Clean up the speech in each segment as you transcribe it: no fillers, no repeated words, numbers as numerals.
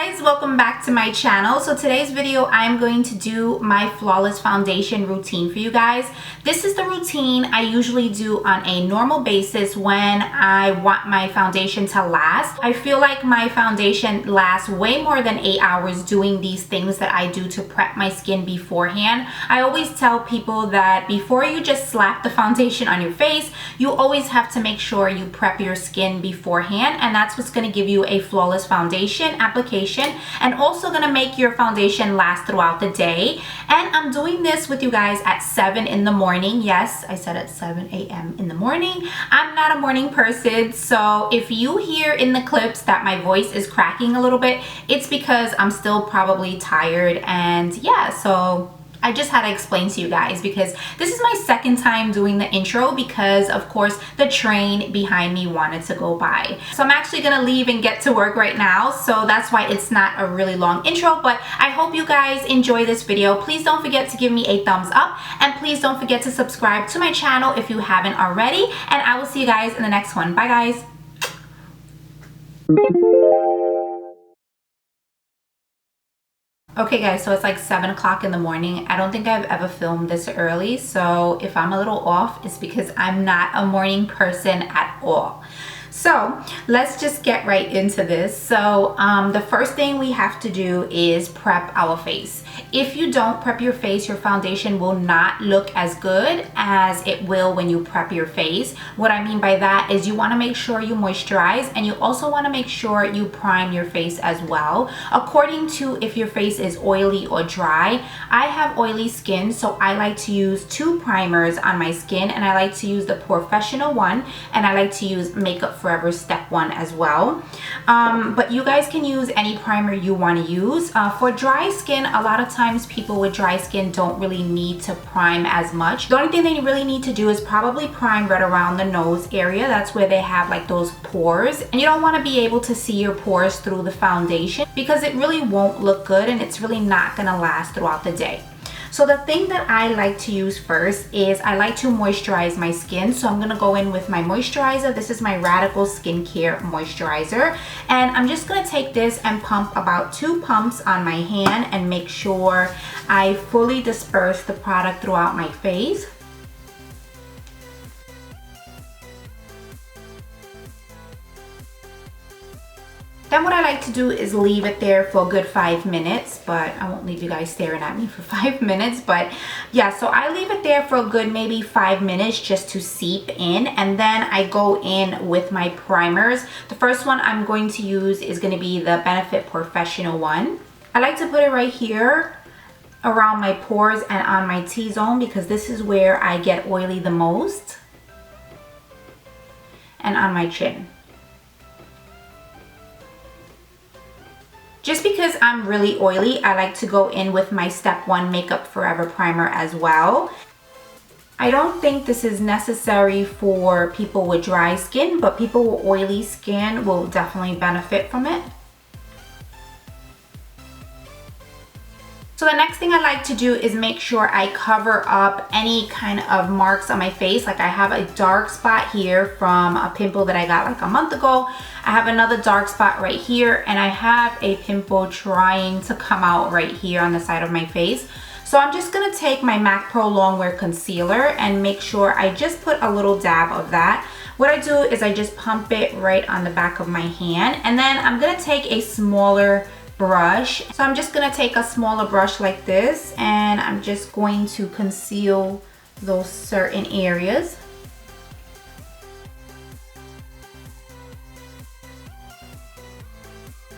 guys, welcome back to my channel. So today's video I'm going to do my flawless foundation routine for you guys. This is the routine I usually do on a normal basis when I want my foundation to last. I feel like my foundation lasts way more than 8 hours doing these things that I do to prep my skin beforehand. I always tell people that before you just slap the foundation on your face, you always have to make sure you prep your skin beforehand, and that's what's going to give you a flawless foundation application and also going to make your foundation last throughout the day. And I'm doing this with you guys at 7 in the morning. Yes, I said at 7 a.m. in the morning. I'm not a morning person, so if you hear in the clips that my voice is cracking a little bit, it's because I'm still probably tired. And yeah, so I just had to explain to you guys because this is my second time doing the intro because of course the train behind me wanted to go by. So I'm actually gonna leave and get to work right now, so that's why it's not a really long intro, but I hope you guys enjoy this video. Please don't forget to give me a thumbs up and please don't forget to subscribe to my channel if you haven't already, and I will see you guys in the next one. Bye guys. Okay guys, so it's like 7 o'clock in the morning. I don't think I've ever filmed this early, so if I'm a little off, it's because I'm not a morning person at all. So let's just get right into this. So the first thing we have to do is prep our face. If you don't prep your face, your foundation will not look as good as it will when you prep your face. What I mean by that is you want to make sure you moisturize, and you also want to make sure you prime your face as well, according to if your face is oily or dry. I have oily skin, so I like to use 2 primers on my skin, and I like to use the professional one, and I like to use Makeup Forever Step 1 as well. But you guys can use any primer you want to use. For dry skin, a lot of times people with dry skin don't really need to prime as much. The only thing they really need to do is probably prime right around the nose area. That's where they have like those pores, and you don't want to be able to see your pores through the foundation because it really won't look good and it's really not going to last throughout the day. So the thing that I like to use first is I like to moisturize my skin. So I'm going to go in with my moisturizer. This is my Radical Skincare Moisturizer. And I'm just going to take this and pump about 2 pumps on my hand and make sure I fully disperse the product throughout my face. Then what I like to do is leave it there for a good 5 minutes, but I won't leave you guys staring at me for 5 minutes. But yeah, so I leave it there for a good maybe 5 minutes just to seep in, and then I go in with my primers. The first one I'm going to use is going to be the Benefit Professional one. I like to put it right here around my pores and on my T-zone because this is where I get oily the most, and on my chin. Just because I'm really oily, I like to go in with my Step 1 Makeup Forever Primer as well. I don't think this is necessary for people with dry skin, but people with oily skin will definitely benefit from it. So the next thing I like to do is make sure I cover up any kind of marks on my face. Like I have a dark spot here from a pimple that I got like a month ago. I have another dark spot right here, and I have a pimple trying to come out right here on the side of my face. So I'm just going to take my MAC ProlongWear Concealer and make sure I just put a little dab of that. What I do is I just pump it right on the back of my hand, and then I'm going to take a smaller brush. So I'm just going to take a smaller brush like this, and I'm just going to conceal those certain areas.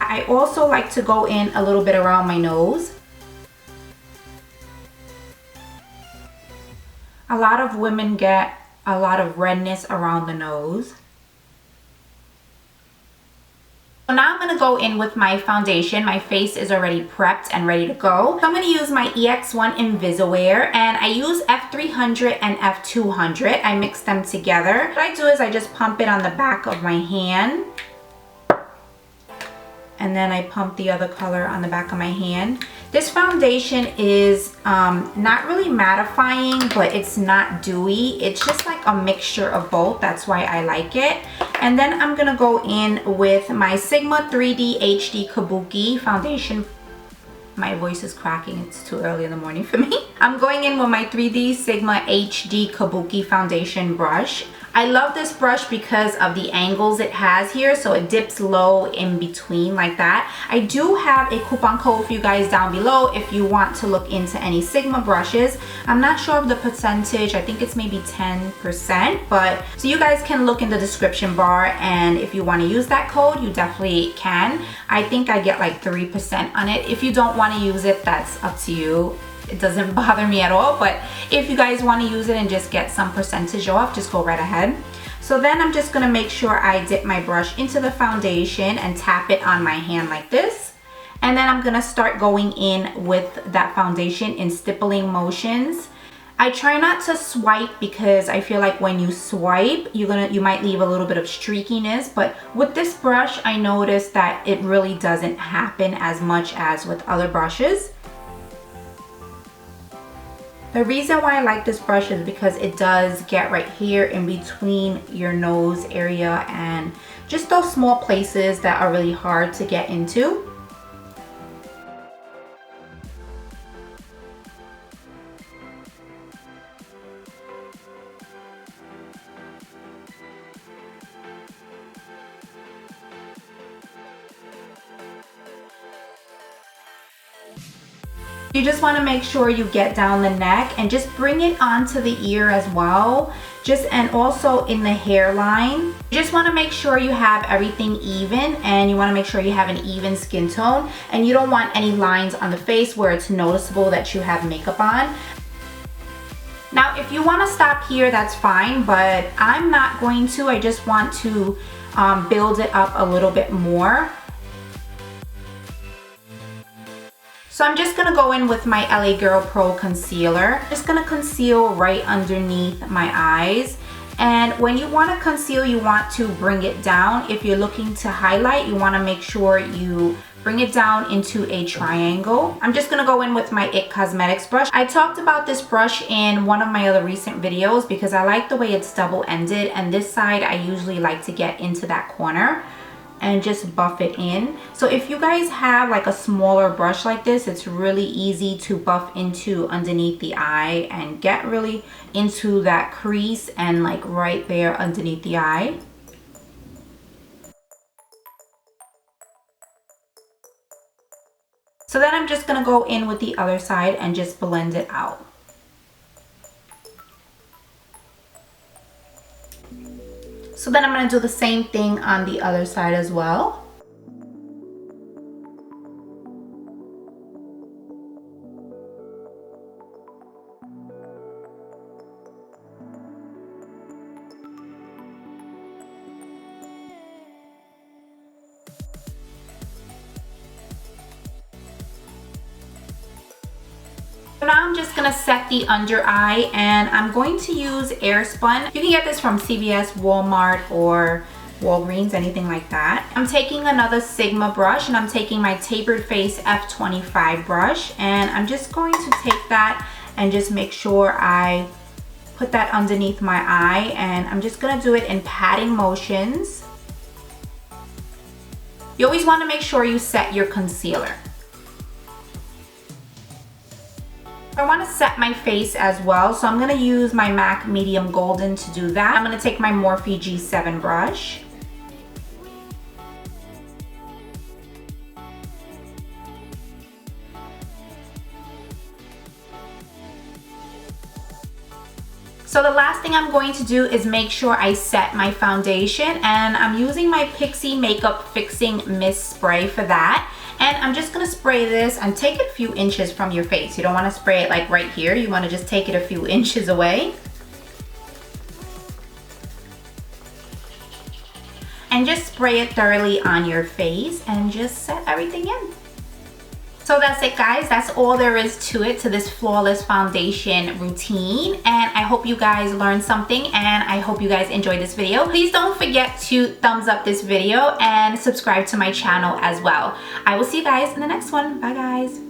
I also like to go in a little bit around my nose. A lot of women get a lot of redness around the nose. So now I'm going to go in with my foundation. My face is already prepped and ready to go. So I'm going to use my EX1 Invisiwear, and I use F300 and F200. I mix them together. What I do is I just pump it on the back of my hand, and then I pump the other color on the back of my hand. This foundation is not really mattifying, but it's not dewy. It's just like a mixture of both. That's why I like it. And then I'm gonna go in with my Sigma 3D HD Kabuki foundation. My voice is cracking, it's too early in the morning for me. I'm going in with my 3D Sigma HD Kabuki foundation brush. I love this brush because of the angles it has here, so it dips low in between like that. I do have a coupon code for you guys down below if you want to look into any Sigma brushes. I'm not sure of the percentage, I think it's maybe 10%, but so you guys can look in the description bar, and if you want to use that code, you definitely can. I think I get like 3% on it. If you don't want to use it, that's up to you. It doesn't bother me at all, but if you guys want to use it and just get some percentage off, just go right ahead. So then I'm just going to make sure I dip my brush into the foundation and tap it on my hand like this. And then I'm going to start going in with that foundation in stippling motions. I try not to swipe because I feel like when you swipe, you might leave a little bit of streakiness, but with this brush, I noticed that it really doesn't happen as much as with other brushes. The reason why I like this brush is because it does get right here in between your nose area and just those small places that are really hard to get into. You just want to make sure you get down the neck and just bring it onto the ear as well, and also in the hairline. You just want to make sure you have everything even, and you want to make sure you have an even skin tone, and you don't want any lines on the face where it's noticeable that you have makeup on. Now if you want to stop here, that's fine, but I'm not going to. I just want to build it up a little bit more. So I'm just gonna go in with my LA Girl Pro Concealer. Just gonna conceal right underneath my eyes. And when you wanna conceal, you want to bring it down. If you're looking to highlight, you wanna make sure you bring it down into a triangle. I'm just gonna go in with my IT Cosmetics brush. I talked about this brush in one of my other recent videos because I like the way it's double-ended, and this side I usually like to get into that corner and just buff it in. So if you guys have like a smaller brush like this, it's really easy to buff into underneath the eye and get really into that crease and like right there underneath the eye. So then I'm just gonna go in with the other side and just blend it out. So then I'm going to do the same thing on the other side as well. So now I'm just gonna set the under eye, and I'm going to use Airspun. You can get this from CVS, Walmart, or Walgreens, anything like that. I'm taking another Sigma brush, and I'm taking my Tapered Face F25 brush, and I'm just going to take that and just make sure I put that underneath my eye, and I'm just gonna do it in patting motions. You always wanna make sure you set your concealer. I want to set my face as well, so I'm going to use my MAC Medium Golden to do that. I'm going to take my Morphe G7 brush. So the last thing I'm going to do is make sure I set my foundation, and I'm using my Pixi Makeup Fixing Mist Spray for that. And I'm just gonna spray this and take it a few inches from your face. You don't wanna spray it like right here. You wanna just take it a few inches away. And just spray it thoroughly on your face and just set everything in. So that's it, guys. That's all there is to it, to this flawless foundation routine. And I hope you guys learned something, and I hope you guys enjoyed this video. Please don't forget to thumbs up this video and subscribe to my channel as well. I will see you guys in the next one. Bye, guys.